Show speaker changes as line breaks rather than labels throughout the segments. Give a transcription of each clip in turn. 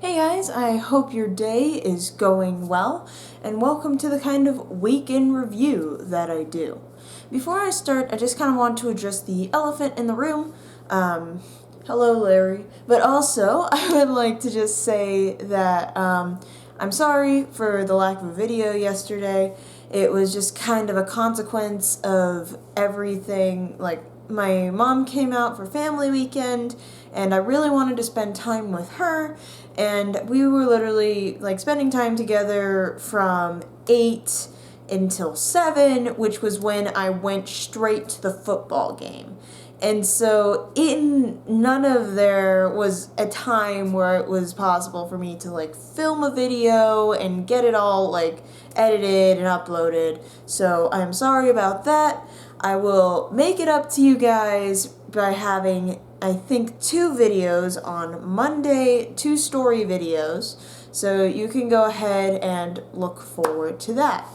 Hey guys, I hope your day is going well, and welcome to the kind of week in review that I do. Before I start, I just kind of want to address the elephant in the room. Hello Larry. But also, I would like to just say that I'm sorry for the lack of a video yesterday. It was just kind of a consequence of everything, like my mom came out for family weekend and I really wanted to spend time with her, and we were literally like spending time together from 8 until 7, which was when I went straight to the football game. And so in none of there was a time where it was possible for me to like film a video and get it all like edited and uploaded. So I'm sorry about that. I will make it up to you guys by having, I think, 2 videos on Monday, 2 story videos. So you can go ahead and look forward to that.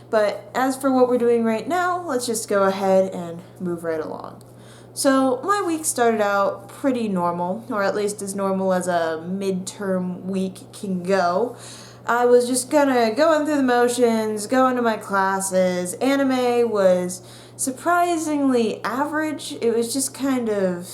But as for what we're doing right now, let's just go ahead and move right along. So my week started out pretty normal, or at least as normal as a midterm week can go. I was just kinda going through the motions, going to my classes. Anime was surprisingly average. It was just kind of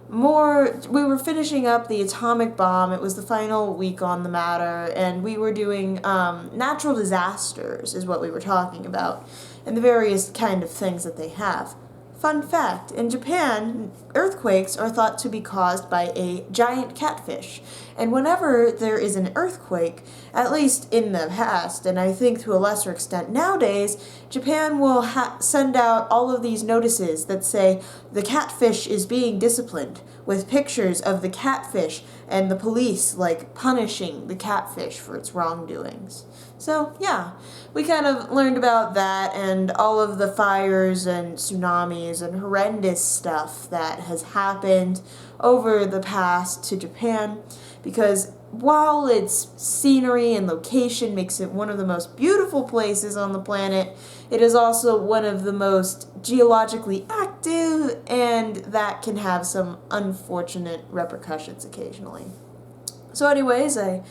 more, we were finishing up the atomic bomb. It was the final week on the matter, and we were doing natural disasters is what we were talking about, and the various kind of things that they have. Fun fact, in Japan, earthquakes are thought to be caused by a giant catfish. And whenever there is an earthquake, at least in the past, and I think to a lesser extent nowadays, Japan will send out all of these notices that say the catfish is being disciplined, with pictures of the catfish and the police like punishing the catfish for its wrongdoings. So yeah, we kind of learned about that and all of the fires and tsunamis and horrendous stuff that has happened over the past to Japan, because while its scenery and location makes it one of the most beautiful places on the planet, it is also one of the most geologically active, and that can have some unfortunate repercussions occasionally. So anyways, I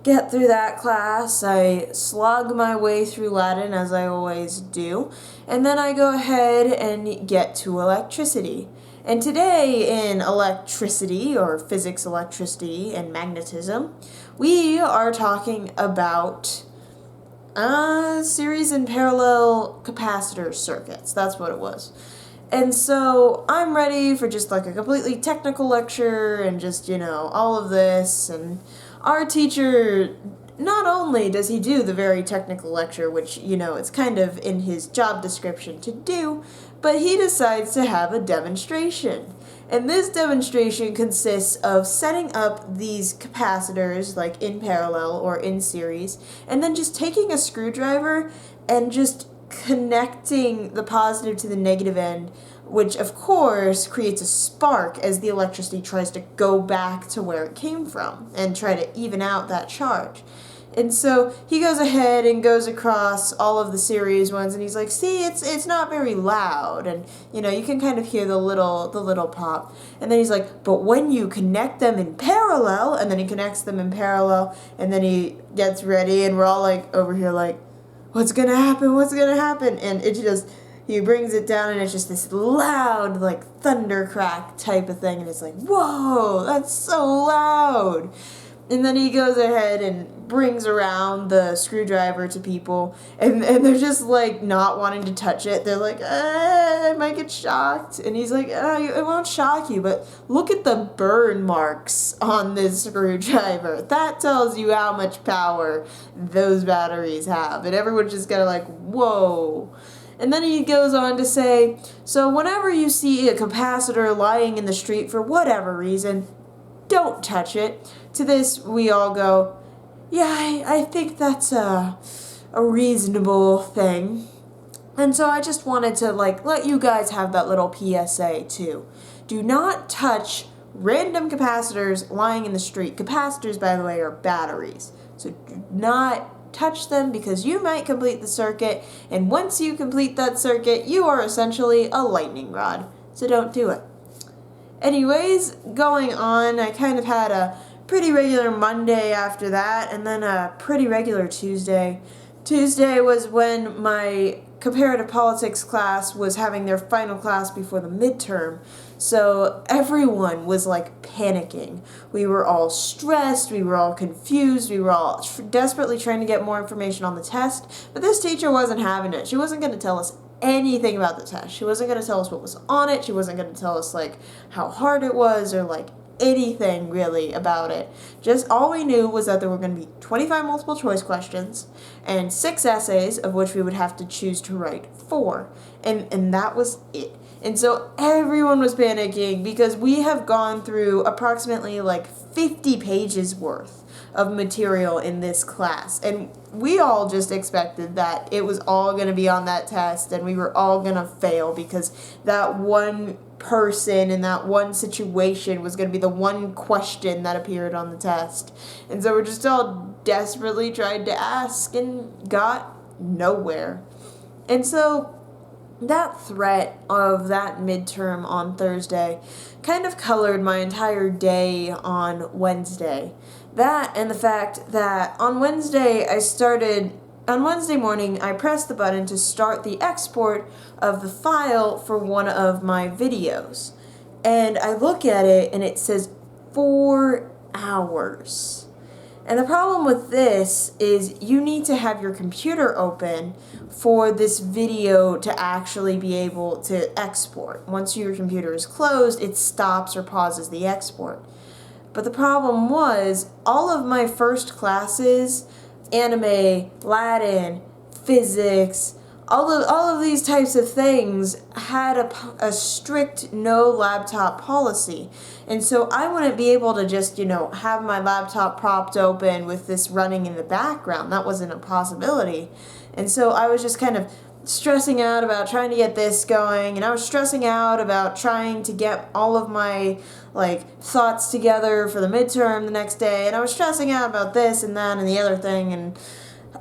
get through that class, I slog my way through Latin as I always do, and then I go ahead and get to electricity. And today in electricity, or physics, electricity, and magnetism, we are talking about series and parallel capacitor circuits. That's what it was. And so I'm ready for just like a completely technical lecture and just, all of this. And our teacher, not only does he do the very technical lecture, which, it's kind of in his job description to do, but he decides to have a demonstration. And this demonstration consists of setting up these capacitors, like in parallel or in series, and then just taking a screwdriver and just connecting the positive to the negative end, which of course creates a spark as the electricity tries to go back to where it came from and try to even out that charge. And so he goes ahead and goes across all of the series ones, and he's like, see, it's not very loud, and you can kind of hear the little pop. And then he's like, but when you connect them in parallel, and then he connects them in parallel, and then he gets ready, and we're all like over here like, what's gonna happen? What's gonna happen? And it just, he brings it down, and it's just this loud, like, thunder crack type of thing, and it's like, whoa, that's so loud. And then he goes ahead and brings around the screwdriver to people, and they're just, like, not wanting to touch it. They're like, I might get shocked. And he's like, it won't shock you, but look at the burn marks on this screwdriver. That tells you how much power those batteries have. And everyone's just kind of like, whoa. And then he goes on to say, so whenever you see a capacitor lying in the street for whatever reason, don't touch it. To this, we all go, yeah, I think that's a reasonable thing. And so I just wanted to let you guys have that little PSA too. Do not touch random capacitors lying in the street. Capacitors, by the way, are batteries. So do not touch them, because you might complete the circuit, and once you complete that circuit, you are essentially a lightning rod. So don't do it. Anyways, going on, I kind of had a pretty regular Monday after that, and then a pretty regular Tuesday. Tuesday was when my comparative politics class was having their final class before the midterm. So everyone was like panicking. We were all stressed, we were all confused, we were all desperately trying to get more information on the test, but this teacher wasn't having it. She wasn't going to tell us anything about the test. She wasn't going to tell us what was on it. She wasn't going to tell us like how hard it was or like anything really about it. Just all we knew was that there were going to be 25 multiple choice questions and 6 essays, of which we would have to choose to write 4. And that was it. And so everyone was panicking because we have gone through approximately like 50 pages worth of material in this class. And we all just expected that it was all going to be on that test and we were all going to fail because that one person in that one situation was going to be the one question that appeared on the test. And so we're just all desperately tried to ask and got nowhere. And so that threat of that midterm on Thursday kind of colored my entire day on Wednesday. That and the fact that on Wednesday morning, I pressed the button to start the export of the file for one of my videos. And I look at it and it says 4 hours. And the problem with this is you need to have your computer open for this video to actually be able to export. Once your computer is closed, it stops or pauses the export. But the problem was all of my first classes, anime, Latin, physics, all of these types of things had a strict no laptop policy. And so I wouldn't be able to just, have my laptop propped open with this running in the background. That wasn't a possibility. And so I was just kind of stressing out about trying to get this going, and I was stressing out about trying to get all of my thoughts together for the midterm the next day, and I was stressing out about this and that and the other thing, and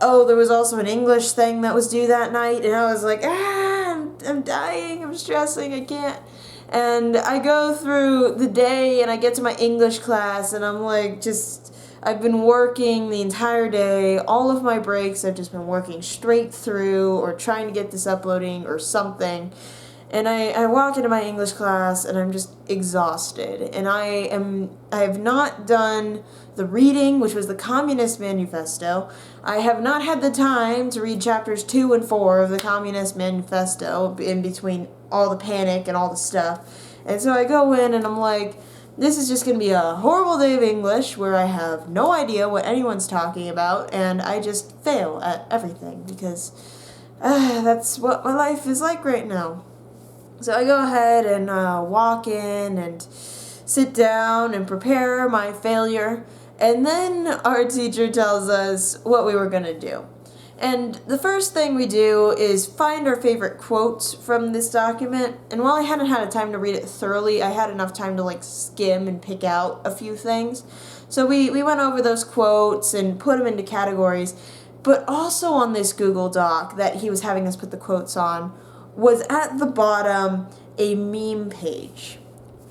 there was also an English thing that was due that night, and I was like, I'm dying, I'm stressing, I can't. And I go through the day and I get to my English class and I'm like, I've been working the entire day. All of my breaks I've just been working straight through or trying to get this uploading or something. And I walk into my English class and I'm just exhausted. And I have not done the reading, which was the Communist Manifesto. I have not had the time to read chapters 2 and 4 of the Communist Manifesto in between all the panic and all the stuff. And so I go in and I'm like, this is just going to be a horrible day of English where I have no idea what anyone's talking about and I just fail at everything because that's what my life is like right now. So I go ahead and walk in and sit down and prepare my failure. And then our teacher tells us what we were going to do. And the first thing we do is find our favorite quotes from this document. And while I hadn't had time to read it thoroughly, I had enough time to skim and pick out a few things. So we went over those quotes and put them into categories. But also on this Google Doc that he was having us put the quotes on was at the bottom a meme page.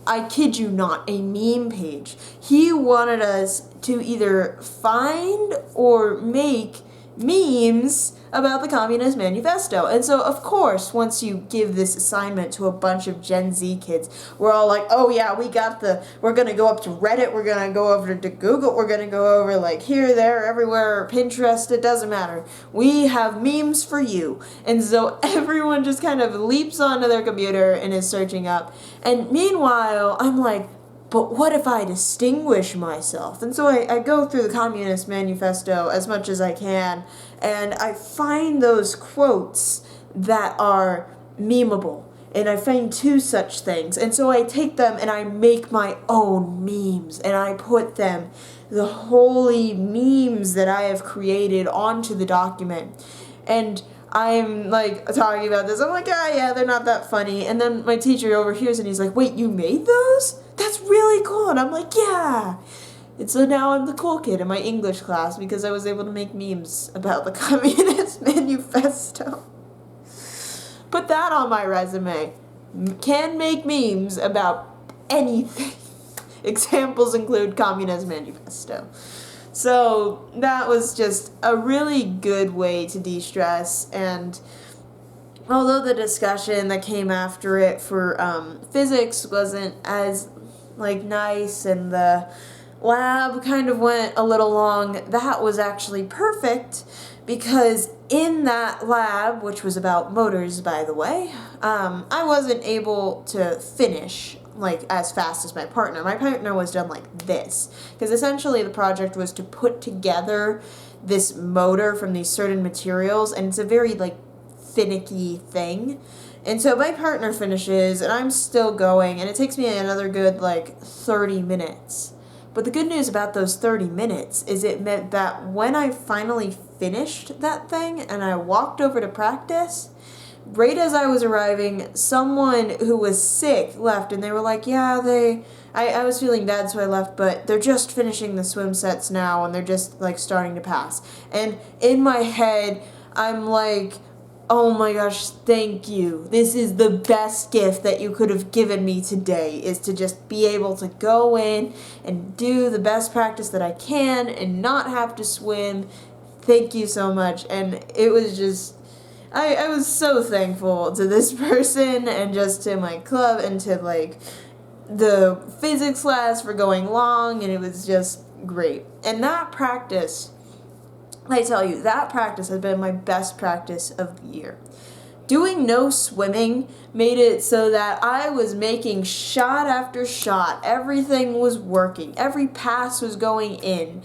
I kid you not, a meme page. He wanted us to either find or make memes about the Communist Manifesto. And so, of course, once you give this assignment to a bunch of Gen Z kids, we're all like, oh yeah, we're going to go up to Reddit, we're going to go over to Google, we're going to go over here, there, everywhere, Pinterest, it doesn't matter. We have memes for you. And so everyone just kind of leaps onto their computer and is searching up. And meanwhile, I'm like, but what if I distinguish myself? And so I go through the Communist Manifesto as much as I can, and I find those quotes that are memeable. And I find 2 such things. And so I take them and I make my own memes, and I put them, the holy memes that I have created, onto the document. And I'm talking about this. I'm like, yeah, they're not that funny. And then my teacher overhears and he's like, wait, you made those? That's really cool. And I'm like, yeah. And so now I'm the cool kid in my English class because I was able to make memes about the Communist Manifesto. Put that on my resume. Can make memes about anything. examples include Communist Manifesto. So that was just a really good way to de-stress, and although the discussion that came after it for physics wasn't as nice, and the lab kind of went a little long, that was actually perfect, because in that lab, which was about motors, by the way, I wasn't able to finish as fast as my partner. My partner was done like this, because essentially the project was to put together this motor from these certain materials, and it's a very finicky thing. And so my partner finishes, and I'm still going, and it takes me another good 30 minutes. But the good news about those 30 minutes is it meant that when I finally finished that thing and I walked over to practice, right as I was arriving, someone who was sick left, and they were like, yeah, I was feeling bad, so I left, but they're just finishing the swim sets now, and they're just starting to pass. And in my head, I'm like, oh my gosh, thank you. This is the best gift that you could have given me today, is to just be able to go in and do the best practice that I can and not have to swim. Thank you so much. And it was just, I was so thankful to this person, and just to my club, and to the physics class for going long, and it was just great. And that practice, I tell you, that practice has been my best practice of the year. Doing no swimming made it so that I was making shot after shot. Everything was working. Every pass was going in,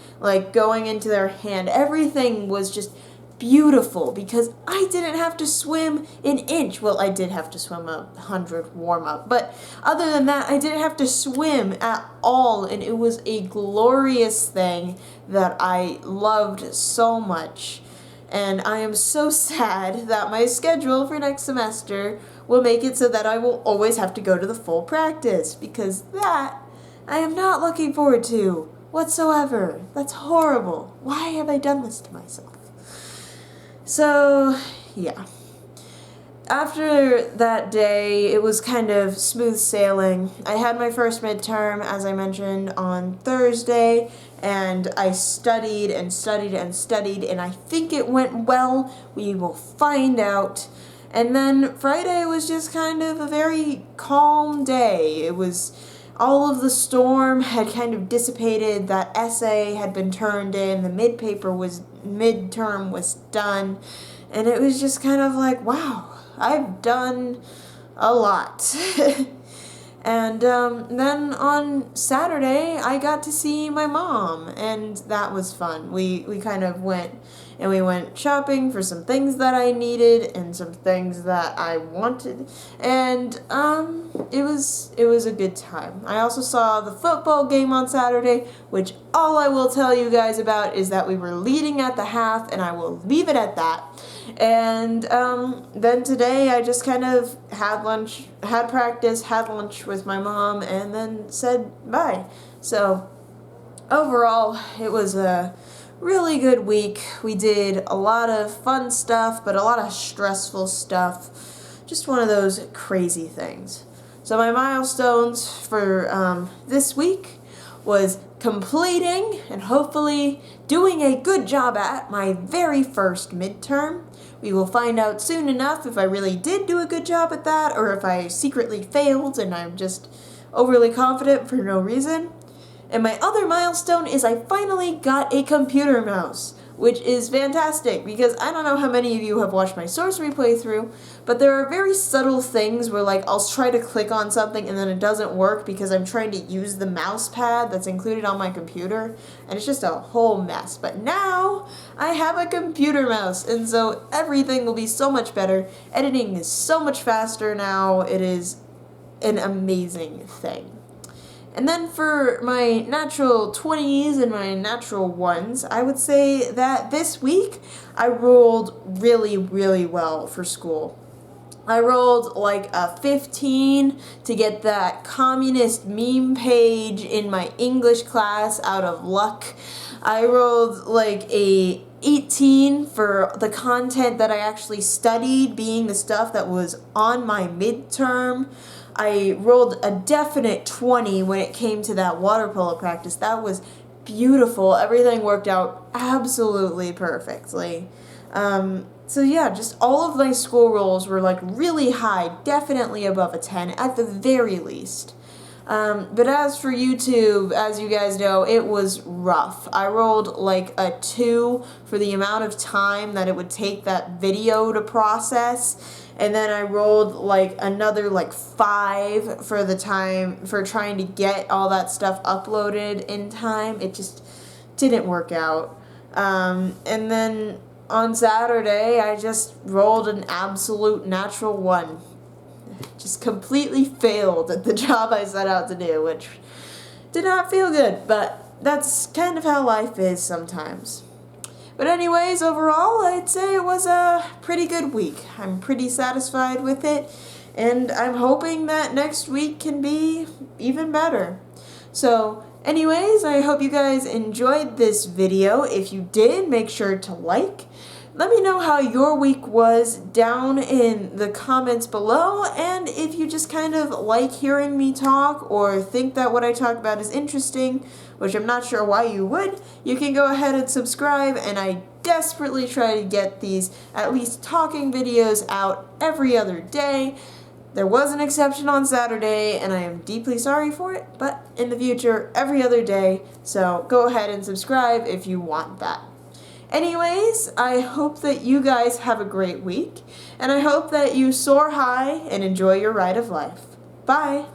going into their hand. Everything was just beautiful, because I didn't have to swim an inch. Well, I did have to swim 100 warm-up, but other than that, I didn't have to swim at all, and it was a glorious thing that I loved so much. And I am so sad that my schedule for next semester will make it so that I will always have to go to the full practice, because that I am not looking forward to whatsoever. That's horrible. Why have I done this to myself? So, yeah. After that day, it was kind of smooth sailing. I had my first midterm, as I mentioned, on Thursday, and I studied and studied and studied, and I think it went well. We will find out. And then Friday was just kind of a very calm day. It was, all of the storm had kind of dissipated. That essay had been turned in. The midterm was done. And it was just kind of like, wow, I've done a lot. And then on Saturday, I got to see my mom, and that was fun. We kind of went shopping for some things that I needed and some things that I wanted, and it was a good time. I also saw the football game on Saturday, which all I will tell you guys about is that we were leading at the half, and I will leave it at that. And then today I just kind of had practice, had lunch with my mom, and then said bye. So overall, it was a really good week. We did a lot of fun stuff, but a lot of stressful stuff. Just one of those crazy things. So my milestones for this week was completing and hopefully doing a good job at my very first midterm. We will find out soon enough if I really did do a good job at that, or if I secretly failed and I'm just overly confident for no reason. And my other milestone is I finally got a computer mouse, which is fantastic, because I don't know how many of you have watched my sorcery playthrough, but there are very subtle things where I'll try to click on something and then it doesn't work because I'm trying to use the mouse pad that's included on my computer, and it's just a whole mess. But now I have a computer mouse, and so everything will be so much better. Editing is so much faster now. It is an amazing thing. And then for my natural 20s and my natural 1s, I would say that this week I rolled really, really well for school. I rolled a 15 to get that communist meme page in my English class out of luck. I rolled a 18 for the content that I actually studied, being the stuff that was on my midterm. I rolled a definite 20 when it came to that water polo practice. That was beautiful. Everything worked out absolutely perfectly. So yeah, just all of my school rolls were like really high, definitely above a 10 at the very least. But as for YouTube, as you guys know, it was rough. I rolled like a 2 for the amount of time that it would take that video to process. And then I rolled like another like 5 for the time for trying to get all that stuff uploaded in time. It just didn't work out. And then on Saturday, I just rolled an absolute natural 1. Just completely failed at the job I set out to do, which did not feel good, but that's kind of how life is sometimes. But anyways, overall, I'd say it was a pretty good week. I'm pretty satisfied with it, and I'm hoping that next week can be even better. So, anyways, I hope you guys enjoyed this video. If you did, make sure to like. Let me know how your week was down in the comments below, and if you just kind of like hearing me talk or think that what I talk about is interesting, which I'm not sure why you would, you can go ahead and subscribe, and I desperately try to get these at least talking videos out every other day. There was an exception on Saturday, and I am deeply sorry for it, but in the future, every other day, so go ahead and subscribe if you want that. Anyways, I hope that you guys have a great week, and I hope that you soar high and enjoy your ride of life. Bye!